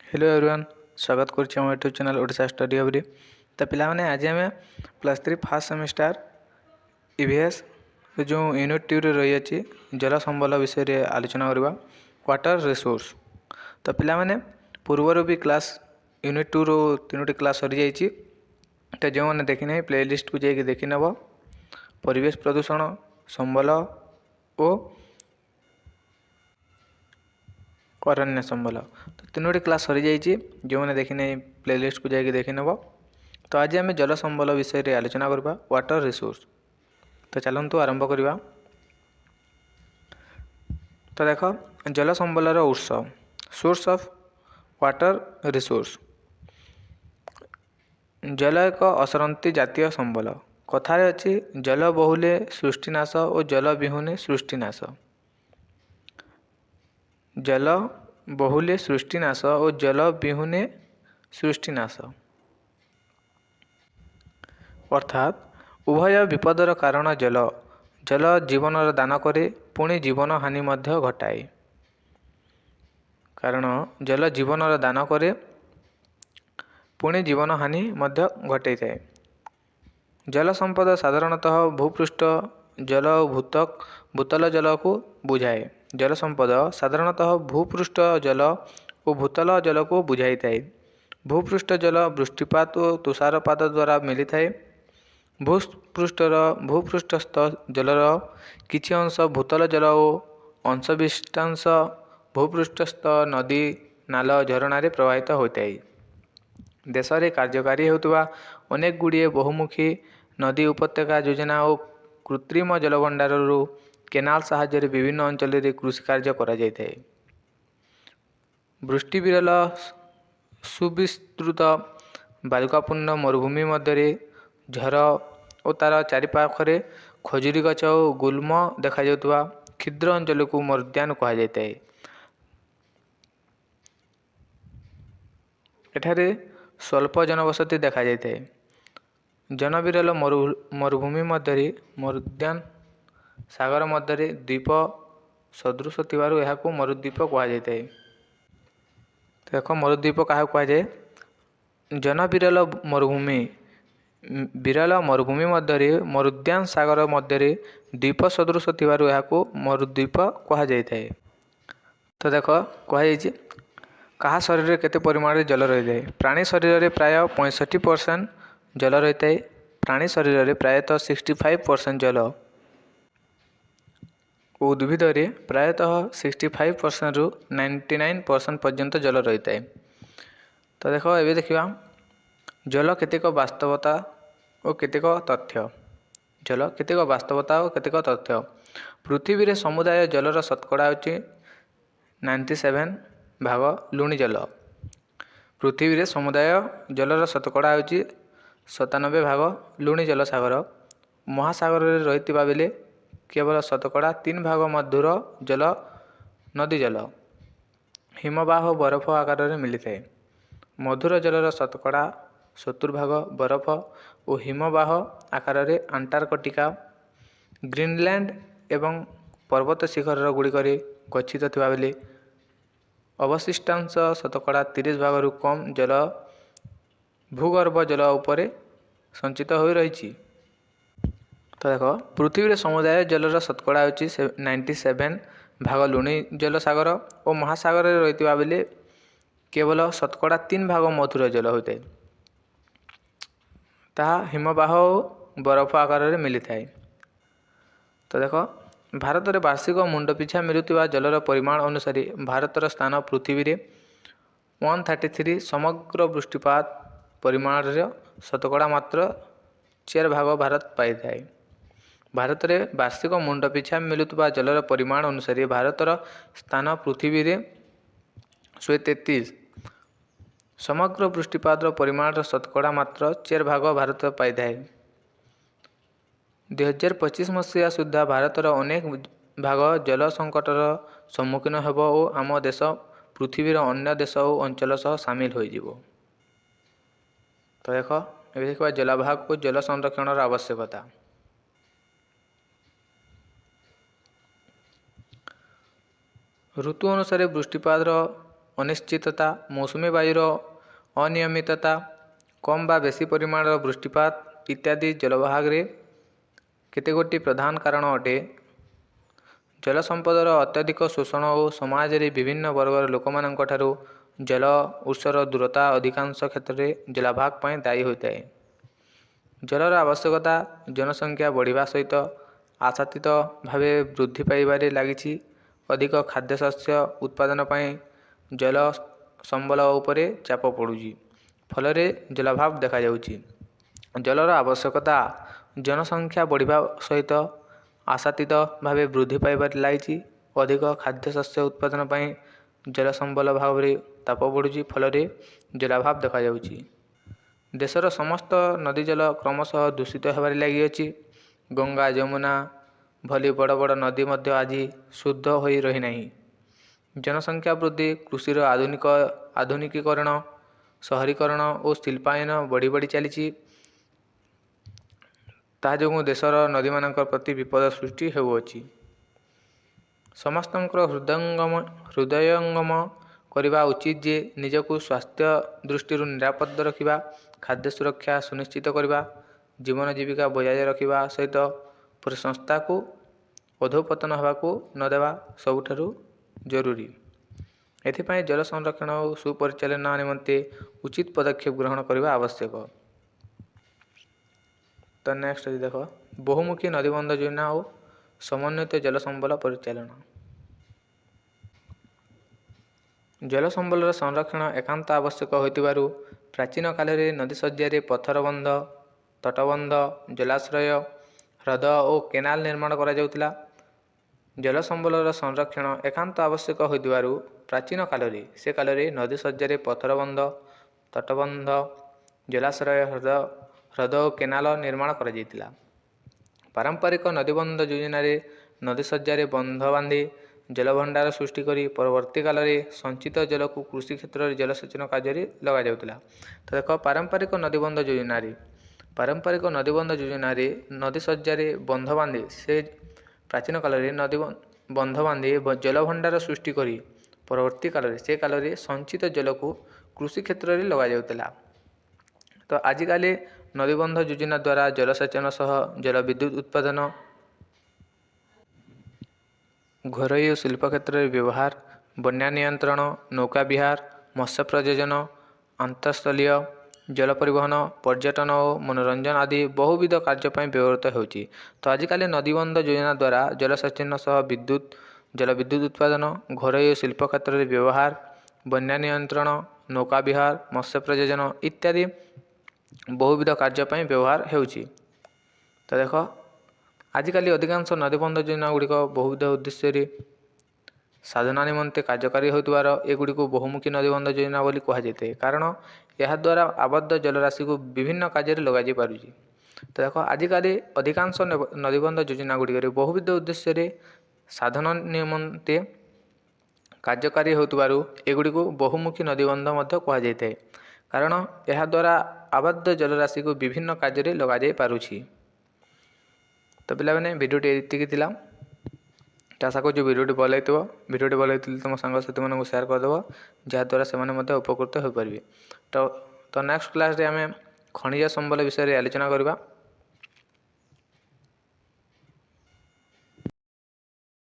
Hello everyone, स्वागत करुच्ची आम YouTube channel Odisha study hub. तो पाने आज आम +3 फास्ट सेमिस्टर ईवीएस जो यूनिट 2 रही अच्छी जल संबल विषय रे आलोचना करवा वाटर रिसोर्स। तो पाने पूर्वर भी क्लास यूनिट 2 रो 3टी क्लास सरी जाइए। तो जो मैंने देखी ना प्लेलिस्ट को जाकि देखी नब परिवेश प्रदूषण संबल और अरण्य संबल। तो 3टी क्लास सरी जाइए। जो मैंने देखी नहीं प्लेलिस्ट को जाकि देखी नब। तो आज आम जल संबल विषय रे आलोचना करवा वाटर रिसोर्स। तो चलतु आरंभ करवा। तो देख जल संबलर उत्स सोर्स ऑफ वाटर रिसोर्स। जल एक असरंती जातीय संबल। कथार अच्छी जल बहुले सृष्टिनाश और जल विहुने सृष्टिनाश। जल बहुले सृष्टिनाश और जल विहुने सृष्टिनाश अर्थात उभय विपदर कारण जल। जल जीवनर दान करे पुणी जीवन हानि मध्य घटाए। कारण जल जीवनर दान करे पुणी जीवन हानि मध्य घटाई थाए। जल संपद साधारणतः भूपृष्ठ जल और भूतल जल को बुझाए। जल संपद साधारणतः भूपृष्ठ जल और भूतल जल को बुझाई थाए। भूपृष्ठ जल वृष्टिपात और तुषारपात द्वारा मिली थाए। भूपृष्ठस्थ जलर किछि अंश भूतल जल और अंशविष्टांश भूपृष्ठस्थ नदी नाल झरणार प्रवाहित होता है। देश में कार्यकारी होता अनेक गुड़िए बहुमुखी नदी उपत्यका योजना और कृत्रिम जलभंडार केनाल साहाय्य विभिन्न अंचल कृषि कार्य करा जायଥାଏ। वृष्टि विरल सुविस्तृत बालुकापूर्ण मरुभूमि मध्य झर और तार चारिपाखरे खजुरी गछ और गुल्म देखा जाउतबा क्षुद्र अंचल को मरुद्यान कहा जाता है। एठारे स्वल्प जनबसति देखा जाता है। जनविरल मरुभूमि मध्य मरुद्यान सागर मध्य द्वीप सदृश थिबारु एहाकु मरुद्वीप कहा जाता है। देख मरुद्वीप क्या कहुए जनविरल मरुभूमि विरल मरुभूमि मध्य मरुद्यान सागर मध्य द्वीप सदृश थिबारु एहाकु मरुद्वीप कहा जाता है। तो देख कहुई कहा शरीर में केते परिमाण जल रही है। प्राणी शरीर में प्राय 65% जल रही है। प्राणी शरीर में प्रायतः 65% जल उद्भिद प्रायतः 65% रु 99% पर्यंत जल रही है। तो देख ए देखा जल केतेक वास्तवता और केतेक तथ्य। जल केतेक वास्तवता और केतेक तथ्य। पृथ्वी रे समुदाय जलर शतकड़ा होची 97 भाग लुणी जल। पृथ्वी रे समुदाय जलर शतकड़ा होची 97 भाग लुणी जल सागर। महासागर रे रहितिबा बेले केवल शतकड़ा 3 भाग मधुर जल नदी जल हिमबाह बरफ आकार में मिली थाए। मधुर जलर शतकड़ा 70 भाग बरफ और हिमबाह आकार में अंटार्कटिका ग्रीनलैंड एवं पर्वत शिखर गुड़िक गच्छित थिबा बेले अवशिष्टांश शतकड़ा 30 भाग रु कम जल भूगर्भ जल उपरे संचित हो रही। तो देख पृथ्वी समुदाय जलर शतकड़ा होची 97 भाग लुणी जल सागर और महासागर रही बेले केवल शतकड़ा 3 भाग मधुर जल होता है। ताहा हिमबाह बरफ आकार में मिली थाए। तो देख भारत में वार्षिक मुंड पिछा मिलुवा जलर परिमाण अनुसार भारतर स्थान पृथ्वी रे 133 समग्र वृष्टिपात परिमाण शतकड़ा मात्र 4 भाग भारत पाई थाए। भारत में वार्षिक मुंड पिछा मिलुवा जलर परिमाण अनुसार भारतर स्थान पृथ्वी रे 133 समग्र वृष्टिपात परिमाण शतकड़ा मात्र 4 भाग भारत पाई थाए। 2025 मसीहा सुधा भारतर अनेक भाग जल संकटर सम्मुखीन होब और आम देश पृथ्वीर अन्य देश और अंचल सह सामिल हो। तो देख ये देखा जलभाग को जल संरक्षण आवश्यकता। ऋतु अनुसार वृष्टिपात ଅନିଶ୍ଚିତତା, ମୌସୁମୀ ବାୟୁର ଅନିୟମିତତା, କମ୍ ବା ବେଶୀ ପରିମାଣର ବୃଷ୍ଟିପାତ ଇତ୍ୟାଦି ଜଳଭାଗରେ କେତେଗୋଟି ପ୍ରଧାନ କାରଣ ଅଟେ। ଜଳ ସମ୍ପଦର ଅତ୍ୟଧିକ ଶୋଷଣ ଓ ସମାଜରେ ବିଭିନ୍ନ ବର୍ଗର ଲୋକମାନଙ୍କଠାରୁ ଜଳ ଉତ୍ସର ଦୂରତା ଅଧିକାଂଶ କ୍ଷେତ୍ରରେ ଜଳାଭାବ ପାଇଁ ଦାୟୀ ହୋଇଥାଏ। ଜଳର ଆବଶ୍ୟକତା ଜନସଂଖ୍ୟା ବଢ଼ିବା ସହିତ ଆଶାତୀତ ଭାବେ ବୃଦ୍ଧି ପାଇବାରେ ଲାଗିଛି। ଅଧିକ ଖାଦ୍ୟଶସ୍ୟ ଉତ୍ପାଦନ ପାଇଁ ଜଳ ସମ୍ବଳ ଉପରେ ଚାପ ପଡ଼ୁଛି, ଫଳରେ ଜଳାଭାବ ଦେଖାଯାଉଛି। ଜଳର ଆବଶ୍ୟକତା ଜନସଂଖ୍ୟା ବଢ଼ିବା ସହିତ ଆଶାତୀତ ଭାବେ ବୃଦ୍ଧି ପାଇବାରେ ଲାଗିଛି। ଅଧିକ ଖାଦ୍ୟଶସ୍ୟ ଉତ୍ପାଦନ ପାଇଁ ଜଳ ସମ୍ବଳ ଭାବରେ ଚାପ ପଡ଼ୁଛି, ଫଳରେ ଜଳାଭାବ ଦେଖାଯାଉଛି। ଦେଶର ସମସ୍ତ ନଦୀ ଜଳ କ୍ରମଶଃ ଦୂଷିତ ହେବାରେ ଲାଗିଅଛି। ଗଙ୍ଗା, ଯମୁନା ଭଳି ବଡ଼ ବଡ଼ ନଦୀ ମଧ୍ୟ ଆଜି ଶୁଦ୍ଧ ହୋଇ ରହିନାହିଁ। ଜନସଂଖ୍ୟା ବୃଦ୍ଧି, କୃଷିର ଆଧୁନିକୀକରଣ, ସହରୀକରଣ ଓ ଶିଳ୍ପାୟନ ବଢ଼ି ବଢ଼ି ଚାଲିଛି। ତାହା ଯୋଗୁଁ ଦେଶର ନଦୀମାନଙ୍କ ପ୍ରତି ବିପଦ ସୃଷ୍ଟି ହେଉଅଛି। ସମସ୍ତଙ୍କର ହୃଦୟଙ୍ଗମ କରିବା ଉଚିତ ଯେ ନିଜକୁ ସ୍ୱାସ୍ଥ୍ୟ ଦୃଷ୍ଟିରୁ ନିରାପଦ ରଖିବା, ଖାଦ୍ୟ ସୁରକ୍ଷା ସୁନିଶ୍ଚିତ କରିବା, ଜୀବନ ଜୀବିକା ବଜାୟ ରଖିବା ସହିତ ସଂସ୍ଥାକୁ ଅଧୋପତନ ହେବାକୁ ନ ଦେବା ସବୁଠାରୁ ଜରୁରୀ। ଏଥିପାଇଁ ଜଳ ସଂରକ୍ଷଣ ଓ ସୁପରିଚାଳନା ନିମନ୍ତେ ଉଚିତ ପଦକ୍ଷେପ ଗ୍ରହଣ କରିବା ଆବଶ୍ୟକ। ତ ନେକ୍ସଟ ଦେଖ, ବହୁମୁଖୀ ନଦୀବନ୍ଧ ଯୋଜନା ଓ ସମନ୍ୱିତ ଜଳ ସମ୍ବଳ ପରିଚାଳନା। ଜଳ ସମ୍ବଳର ସଂରକ୍ଷଣ ଏକାନ୍ତ ଆବଶ୍ୟକ ହୋଇଥିବାରୁ ପ୍ରାଚୀନ କାଳରେ ନଦୀ ଶଯ୍ୟାରେ ପଥର ବନ୍ଧ, ତଟବନ୍ଧ, ଜଳାଶ୍ରୟ, ହ୍ରଦ ଓ କେନାଲ ନିର୍ମାଣ କରାଯାଉଥିଲା। ଜଳ ସମ୍ବଳର ସଂରକ୍ଷଣ ଏକାନ୍ତ ଆବଶ୍ୟକ ହୋଇଥିବାରୁ ପ୍ରାଚୀନ କାଳରେ ନଦୀ ଶଯ୍ୟାରେ ପଥର ବନ୍ଧ, ତଟବନ୍ଧ, ଜଳାଶ୍ରୟ, ହ୍ରଦ ଓ କେନାଲ ନିର୍ମାଣ କରାଯାଇଥିଲା। ପାରମ୍ପରିକ ନଦୀବନ୍ଧ ଯୋଜନାରେ ନଦୀ ଶଯ୍ୟାରେ ବନ୍ଧ ବାନ୍ଧି ଜଳଭଣ୍ଡାର ସୃଷ୍ଟି କରି ପରବର୍ତ୍ତୀ କାଳରେ ସଞ୍ଚିତ ଜଳକୁ କୃଷି କ୍ଷେତ୍ରରେ ଜଳସେଚନ କାର୍ଯ୍ୟରେ ଲଗାଯାଉଥିଲା। ତ ଦେଖ, ପାରମ୍ପରିକ ନଦୀବନ୍ଧ ଯୋଜନାରେ ନଦୀ ଶଯ୍ୟାରେ ବନ୍ଧ ବାନ୍ଧି ପ୍ରାଚୀନ କାଳରେ ବନ୍ଧ ବାନ୍ଧି ଜଳଭଣ୍ଡାର ସୃଷ୍ଟି କରି ପରବର୍ତ୍ତୀ କାଳରେ ସଞ୍ଚିତ ଜଳକୁ କୃଷି କ୍ଷେତ୍ରରେ ଲଗାଯାଉଥିଲା। ତ ଆଜିକାଲି ନଦୀବନ୍ଧ ଯୋଜନା ଦ୍ୱାରା ଜଳସେଚନ ସହ ଜଳବିଦ୍ୟୁତ ଉତ୍ପାଦନ, ଘରୋଇ ଓ ଶିଳ୍ପ କ୍ଷେତ୍ରରେ ବ୍ୟବହାର, ବନ୍ୟା ନିୟନ୍ତ୍ରଣ, ନୌକା ବିହାର, ମତ୍ସ୍ୟ ପ୍ରଜନନ, ଅନ୍ତଃସ୍ଥଳୀୟ ଜଳ ପରିବହନ, ପର୍ଯ୍ୟଟନ ଓ ମନୋରଞ୍ଜନ ଆଦି ବହୁବିଧ କାର୍ଯ୍ୟ ପାଇଁ ବ୍ୟବହୃତ ହେଉଛି। ତ ଆଜିକାଲି ନଦୀବନ୍ଧ ଯୋଜନା ଦ୍ୱାରା ଜଳସେଚନ ସହ ଜଳବିଦ୍ୟୁତ ଉତ୍ପାଦନ, ଘରୋଇ ଓ ଶିଳ୍ପ କ୍ଷେତ୍ରରେ ବ୍ୟବହାର, ବନ୍ୟା ନିୟନ୍ତ୍ରଣ, ନୌକା ବିହାର, ମତ୍ସ୍ୟ ପ୍ରଜନନ ଇତ୍ୟାଦି ବହୁବିଧ କାର୍ଯ୍ୟ ପାଇଁ ବ୍ୟବହାର ହେଉଛି। ତ ଦେଖ, ଆଜିକାଲି ଅଧିକାଂଶ ନଦୀବନ୍ଧ ଯୋଜନା ଗୁଡ଼ିକ ବହୁବିଧ ଉଦ୍ଦେଶ୍ୟରେ ସାଧନା ନିମନ୍ତେ କାର୍ଯ୍ୟକାରୀ ହେଉଥିବାର ଏଗୁଡ଼ିକୁ ବହୁମୁଖୀ ନଦୀବନ୍ଧ ଯୋଜନା ବୋଲି କୁହାଯାଇଥାଏ। କାରଣ ଏହାଦ୍ୱାରା ଆବଦ୍ଧ ଜଳରାଶିକୁ ବିଭିନ୍ନ କାର୍ଯ୍ୟରେ ଲଗାଯାଇ ପାରୁଛି। ତ ଦେଖ, ଆଜିକାଲି ଅଧିକାଂଶ ନଦୀବନ୍ଧ ଯୋଜନା ଗୁଡ଼ିକରେ ବହୁବିଧ ଉଦ୍ଦେଶ୍ୟରେ ସାଧନ ନିମନ୍ତେ କାର୍ଯ୍ୟକାରୀ ହେଉଥିବାରୁ ଏଗୁଡ଼ିକୁ ବହୁମୁଖୀ ନଦୀବନ୍ଧ ମଧ୍ୟ କୁହାଯାଇଥାଏ। କାରଣ ଏହାଦ୍ୱାରା ଆବଦ୍ଧ ଜଳରାଶିକୁ ବିଭିନ୍ନ କାର୍ଯ୍ୟରେ ଲଗାଯାଇ ପାରୁଛି। ତ ପିଲାମାନେ, ଭିଡ଼ିଓଟି ଏତିକି ଥିଲା। ତ ଆଶା କରୁଛି ଭିଡ଼ିଓଟି ଭଲ ଲାଗିଥିବ। ଭିଡ଼ିଓଟି ଭଲ ଲାଗିଥିଲେ ତୁମ ସାଙ୍ଗସାଥିମାନଙ୍କୁ ସେୟାର କରିଦେବ, ଯାହାଦ୍ୱାରା ସେମାନେ ମଧ୍ୟ ଉପକୃତ ହୋଇପାରିବେ। ତ ନେକ୍ସଟ କ୍ଲାସ୍ରେ ଆମେ ଖଣିଜ ସମ୍ବଳ ବିଷୟରେ ଆଲୋଚନା କରିବା।